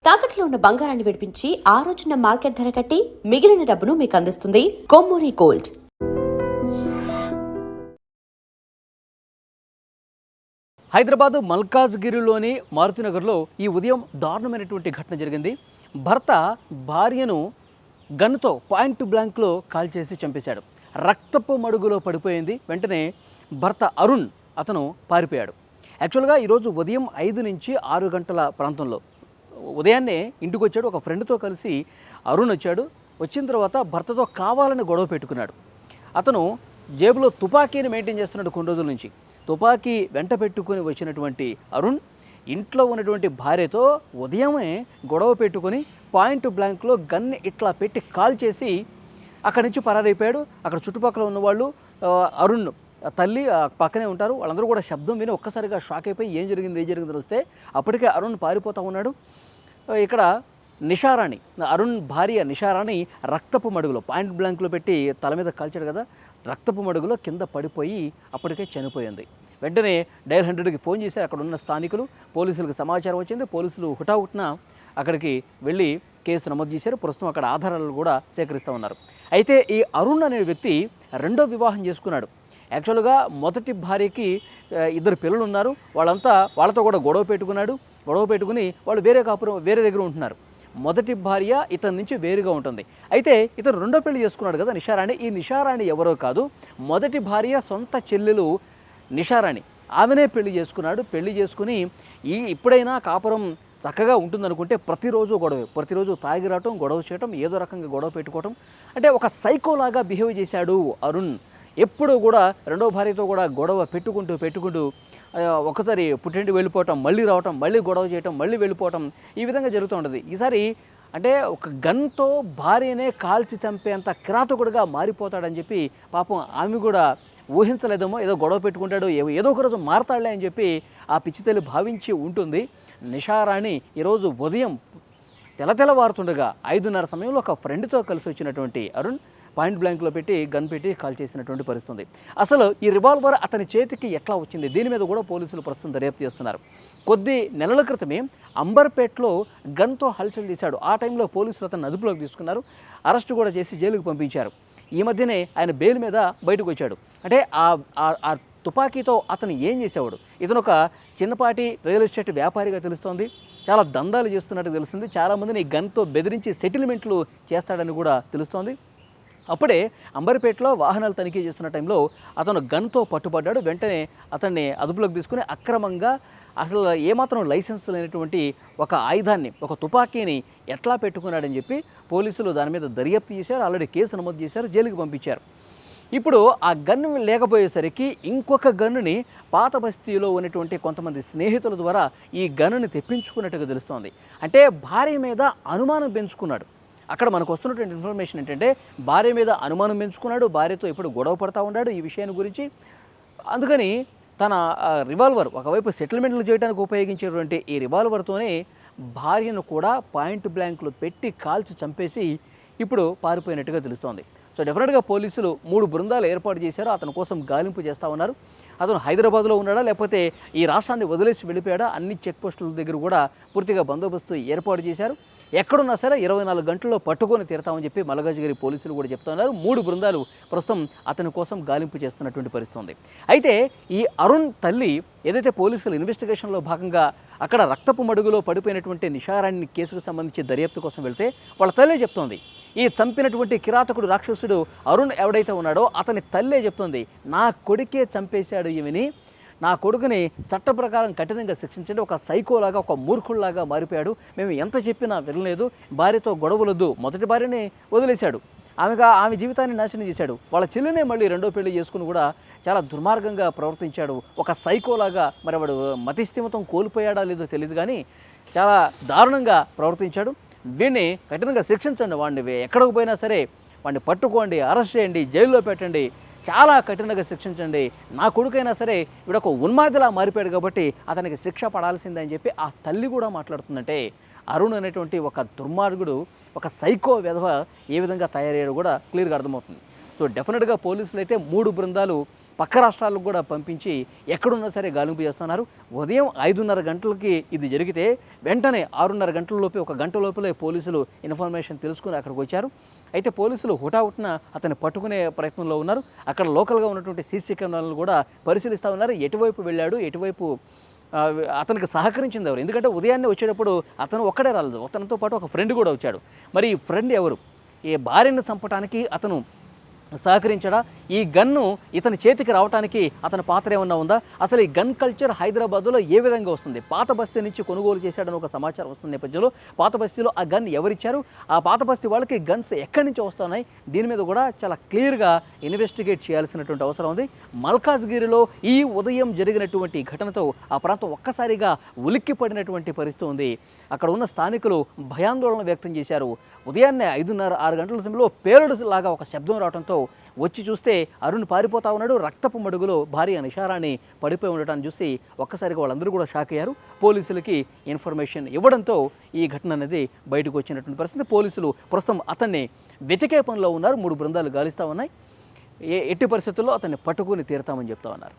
తాకట్లో ఉన్న బంగారాన్ని విడిపించి ఆ రోజున మార్కెట్ ధర కట్టి మిగిలిన డబ్బును మీకు అందిస్తుంది కొమ్మూరి గోల్డ్. హైదరాబాద్ మల్కాజ్గిరిలోని మారుతినగర్లో ఈ ఉదయం దారుణమైనటువంటి ఘటన జరిగింది. భర్త భార్యను గన్తో పాయింట్ బ్లాంక్లో కాల్చేసి చంపేశాడు. రక్తపు మడుగులో పడిపోయింది. వెంటనే భర్త అరుణ్ అతను పారిపోయాడు. యాక్చువల్గా ఈరోజు ఉదయం 5 నుంచి 6 గంటల ప్రాంతంలో ఉదయాన్నే ఇంటికి వచ్చాడు. ఒక ఫ్రెండ్తో కలిసి అరుణ్ వచ్చాడు. వచ్చిన తర్వాత భర్తతో కావాలని గొడవ పెట్టుకున్నాడు. అతను జేబులో తుపాకీని మెయింటైన్ చేస్తున్నాడు కొన్ని రోజుల నుంచి. తుపాకీ వెంట పెట్టుకుని వచ్చినటువంటి అరుణ్ ఇంట్లో ఉన్నటువంటి భార్యతో ఉదయమే గొడవ పెట్టుకొని పాయింట్ బ్లాంక్లో గన్ని ఇట్లా పెట్టి కాల్ చేసి అక్కడి నుంచి పరారైపోయాడు. అక్కడ చుట్టుపక్కల ఉన్నవాళ్ళు అరుణ్ తల్లి పక్కనే ఉంటారు. వాళ్ళందరూ కూడా శబ్దం విని ఒక్కసారిగా షాక్ అయిపోయి ఏం జరిగిందని వస్తే అప్పటికే అరుణ్ పారిపోతూ ఉన్నాడు. ఇక్కడ నిషారాణి, అరుణ్ భార్య నిషారాణి రక్తపు మడుగులో పాయింట్ బ్లాంక్లో పెట్టి తల మీద కాల్చాడు కదా, రక్తపు మడుగులో కింద పడిపోయి అప్పటికే చనిపోయింది. వెంటనే డయల్ 100కి ఫోన్ చేశారు అక్కడ ఉన్న స్థానికులు. పోలీసులకు సమాచారం వచ్చింది. పోలీసులు హుటాహుటిన అక్కడికి వెళ్ళి కేసు నమోదు చేశారు. ప్రస్తుతం అక్కడ ఆధారాలు కూడా సేకరిస్తూ ఉన్నారు. అయితే ఈ అరుణ్ అనే వ్యక్తి రెండో వివాహం చేసుకున్నాడు. యాక్చువల్గా మొదటి భార్యకి 2 పిల్లలు ఉన్నారు. వాళ్ళతో కూడా గొడవ పెట్టుకుని వాళ్ళు వేరే దగ్గర ఉంటున్నారు. మొదటి భార్య ఇతని నుంచి వేరుగా ఉంటుంది. అయితే ఇతను రెండో పెళ్లి చేసుకున్నాడు కదా నిషారాణి. ఈ నిషారాణి ఎవరో కాదు, మొదటి భార్య సొంత చెల్లెలు నిషారాణి. ఆమెనే పెళ్లి చేసుకున్నాడు. పెళ్లి చేసుకుని ఇప్పుడైనా కాపురం చక్కగా ఉంటుందనుకుంటే ప్రతిరోజు తాగి రావటం, గొడవ చేయటం, ఏదో రకంగా గొడవ పెట్టుకోవటం, అంటే ఒక సైకోలాగా బిహేవ్ చేశాడు అరుణ్. ఎప్పుడూ కూడా రెండో భార్యతో కూడా గొడవ పెట్టుకుంటూ ఒకసారి పుట్టింటి వెళ్ళిపోవటం, మళ్ళీ రావటం, మళ్ళీ గొడవ చేయటం, మళ్ళీ వెళ్ళిపోవటం, ఈ విధంగా జరుగుతూ ఉంటుంది. ఈసారి అంటే ఒక గన్తో భార్యనే కాల్చి చంపేంత కిరాతకుడిగా మారిపోతాడని చెప్పి పాపం ఆమె కూడా ఊహించలేదేమో. ఏదో గొడవ పెట్టుకుంటాడు, ఏదో ఒక రోజు మారతాడులే అని చెప్పి ఆ పిచ్చితల్లి భావించి ఉంటుంది. నిషారాణి ఈరోజు ఉదయం తెల్లవారుతుండగా 5:30 సమయంలో ఒక ఫ్రెండ్తో కలిసి వచ్చినటువంటి అరుణ్ పాయింట్ బ్లాంక్లో పెట్టి గన్ పెట్టి కాల్ చేసినటువంటి పరిస్థితుంది. అసలు ఈ రివాల్వర్ అతని చేతికి ఎట్లా వచ్చింది, దీని మీద కూడా పోలీసులు ప్రస్తుతం దర్యాప్తు చేస్తున్నారు. కొద్ది నెలల క్రితమే అంబర్పేటలో గన్తో హల్చల్ చేశాడు. ఆ టైంలో పోలీసులు అతను అదుపులోకి తీసుకున్నారు. అరెస్టు కూడా చేసి జైలుకు పంపించారు. ఈ మధ్యనే ఆయన బెయిల్ మీద బయటకు వచ్చాడు. అంటే ఆ తుపాకీతో అతను ఏం చేసేవాడు? ఇతను ఒక చిన్నపాటి రియల్ ఎస్టేట్ వ్యాపారిగా తెలుస్తోంది. చాలా దందాలు చేస్తున్నట్టు తెలుస్తుంది. చాలామందిని గన్తో బెదిరించి సెటిల్మెంట్లు చేస్తాడని కూడా తెలుస్తోంది. అప్పుడే అంబర్పేటలో వాహనాలు తనిఖీ చేస్తున్న టైంలో అతను గన్తో పట్టుబడ్డాడు. వెంటనే అతన్ని అదుపులోకి తీసుకుని అక్రమంగా అసలు ఏమాత్రం లైసెన్స్ లేనటువంటి ఒక ఆయుధాన్ని, ఒక తుపాకీని ఎట్లా పెట్టుకున్నాడని చెప్పి పోలీసులు దాని మీద దర్యాప్తు చేశారు. ఆల్రెడీ కేసు నమోదు చేశారు, జైలుకి పంపించారు. ఇప్పుడు ఆ గన్ను లేకపోయేసరికి ఇంకొక గన్నుని పాత బస్తీలో ఉన్నటువంటి కొంతమంది స్నేహితుల ద్వారా ఈ గన్నుని తెప్పించుకున్నట్టుగా తెలుస్తోంది. అంటే భార్య మీద అనుమానం పెంచుకున్నాడు. అక్కడ మనకు వస్తున్నటువంటి ఇన్ఫర్మేషన్ ఏంటంటే భార్య మీద అనుమానం పెంచుకున్నాడు, భార్యతో ఎప్పుడు గొడవ పడతా ఉన్నాడు ఈ విషయాన్ని గురించి. అందుకని తన రివాల్వర్, ఒకవైపు సెటిల్మెంట్లు చేయడానికి ఉపయోగించేటువంటి ఈ రివాల్వర్తోనే భార్యను కూడా పాయింట్ బ్లాంక్లో పెట్టి కాల్చి చంపేసి ఇప్పుడు పారిపోయినట్టుగా తెలుస్తోంది. సో డెఫినెట్గా పోలీసులు 3 బృందాలు ఏర్పాటు చేశారు. అతని కోసం గాలింపు చేస్తూ ఉన్నారు. అతను హైదరాబాద్లో ఉన్నాడా లేకపోతే ఈ రాష్ట్రాన్ని వదిలేసి వెళ్ళిపోయాడా? అన్ని చెక్ పోస్టుల దగ్గర కూడా పూర్తిగా బందోబస్తు ఏర్పాటు చేశారు. ఎక్కడున్నా సరే 24 గంటల్లో పట్టుకొని తీరతామని చెప్పి మల్కాజ్గిరి పోలీసులు కూడా చెప్తున్నారు. 3 బృందాలు ప్రస్తుతం అతని కోసం గాలింపు చేస్తున్నటువంటి పరిస్థితి ఉంది. అయితే ఈ అరుణ్ తల్లి ఏదైతే పోలీసులు ఇన్వెస్టిగేషన్లో భాగంగా అక్కడ రక్తపు మడుగులో పడిపోయినటువంటి నిషారాణి కేసుకు సంబంధించి దర్యాప్తు కోసం వెళ్తే వాళ్ళ తల్లే చెప్తోంది, ఈ చంపినటువంటి కిరాతకుడు రాక్షసుడు అరుణ్ ఎవడైతే ఉన్నాడో అతని తల్లే చెప్తోంది, నా కొడుకే చంపేశాడు ఈమెని, నా కొడుకుని చట్ట ప్రకారం కఠినంగా శిక్షించండి, ఒక సైకోలాగా, ఒక మూర్ఖుల్లాగా మారిపోయాడు, మేము ఎంత చెప్పినా వినలేదు, భార్యతో గొడవలొద్దు, మొదటి భార్యని వదిలేశాడు, ఆమె జీవితాన్ని నాశనం చేశాడు, వాళ్ళ చెల్లినే మళ్ళీ రెండో పెళ్లి చేసుకుని కూడా చాలా దుర్మార్గంగా ప్రవర్తించాడు, ఒక సైకోలాగా. మరి వాడు మతిస్థిమితం కోల్పోయాడా లేదో తెలియదు కానీ చాలా దారుణంగా ప్రవర్తించాడు. వీడిని కఠినంగా శిక్షించండి, వాడిని ఎక్కడికి పోయినా సరే వాడిని పట్టుకోండి, అరెస్ట్ చేయండి, జైల్లో పెట్టండి, చాలా కఠినంగా శిక్షించండి, నా కొడుకైనా సరే వీడొక ఉన్మాదిలా మారిపోయాడు కాబట్టి అతనికి శిక్ష పడాల్సిందని చెప్పి ఆ తల్లి కూడా మాట్లాడుతుందంటే అరుణ్ అనేటువంటి ఒక దుర్మార్గుడు, ఒక సైకో విధవ ఏ విధంగా తయారయ్యాడో కూడా క్లియర్గా అర్థమవుతుంది. సో డెఫినెట్గా పోలీసులు అయితే 3 బృందాలు పక్క రాష్ట్రాలకు కూడా పంపించి ఎక్కడున్నా సరే గాలింపు చేస్తున్నారు. ఉదయం 5:30 గంటలకి ఇది జరిగితే వెంటనే 6:30 గంటల లోపే, ఒక గంట లోపలే పోలీసులు ఇన్ఫర్మేషన్ తెలుసుకుని అక్కడికి వచ్చారు. అయితే పోలీసులు హుటాహుటిన అతన్ని పట్టుకునే ప్రయత్నంలో ఉన్నారు. అక్కడ లోకల్గా ఉన్నటువంటి సీసీ కెమెరాలను కూడా పరిశీలిస్తూ ఉన్నారు. ఎటువైపు వెళ్ళాడు, ఎటువైపు అతనికి సహకరించింది ఎవరు? ఎందుకంటే ఉదయాన్నే వచ్చేటప్పుడు అతను ఒక్కడే రాలేదు, అతనితో పాటు ఒక ఫ్రెండ్ కూడా వచ్చాడు. మరి ఈ ఫ్రెండ్ ఎవరు? ఈ భార్యను చంపడానికి అతను సహకరించడా? ఈ గన్ను ఇతని చేతికి రావడానికి అతని పాత్ర ఏమన్నా ఉందా? అసలు ఈ గన్ కల్చర్ హైదరాబాద్లో ఏ విధంగా వస్తుంది? పాత బస్తీ నుంచి కొనుగోలు చేశాడని ఒక సమాచారం వస్తున్న నేపథ్యంలో పాత బస్తీలో ఆ గన్ ఎవరిచ్చారు? ఆ పాత బస్తీ వాళ్ళకి గన్స్ ఎక్కడి నుంచి వస్తున్నాయి? దీని మీద కూడా చాలా క్లియర్గా ఇన్వెస్టిగేట్ చేయాల్సినటువంటి అవసరం ఉంది. మల్కాజ్గిరిలో ఈ ఉదయం జరిగినటువంటి ఘటనతో ఆ ప్రాంతం ఒక్కసారిగా ఉలిక్కి పడినటువంటి పరిస్థితి ఉంది. అక్కడ ఉన్న స్థానికులు భయాందోళన వ్యక్తం చేశారు. ఉదయాన్నే 5:30-6 గంటల సమయంలో పేలుడు లాగా ఒక శబ్దం రావడంతో వచ్చి చూస్తే అరుణ్ పారిపోతా ఉన్నాడు. రక్తపు మడుగులో భార్య నిషారాణి పడిపోయి ఉండటాన్ని చూసి ఒక్కసారిగా వాళ్ళందరూ కూడా షాక్ అయ్యారు. పోలీసులకి ఇన్ఫర్మేషన్ ఇవ్వడంతో ఈ ఘటన అనేది బయటకు వచ్చినటువంటి పరిస్థితి. పోలీసులు ప్రస్తుతం అతన్ని వెతికే పనిలో ఉన్నారు. 3 బృందాలు గాలిస్తూ ఉన్నాయి. ఎట్టి పరిస్థితుల్లో అతన్ని పట్టుకుని తీరుతామని చెప్తా ఉన్నారు.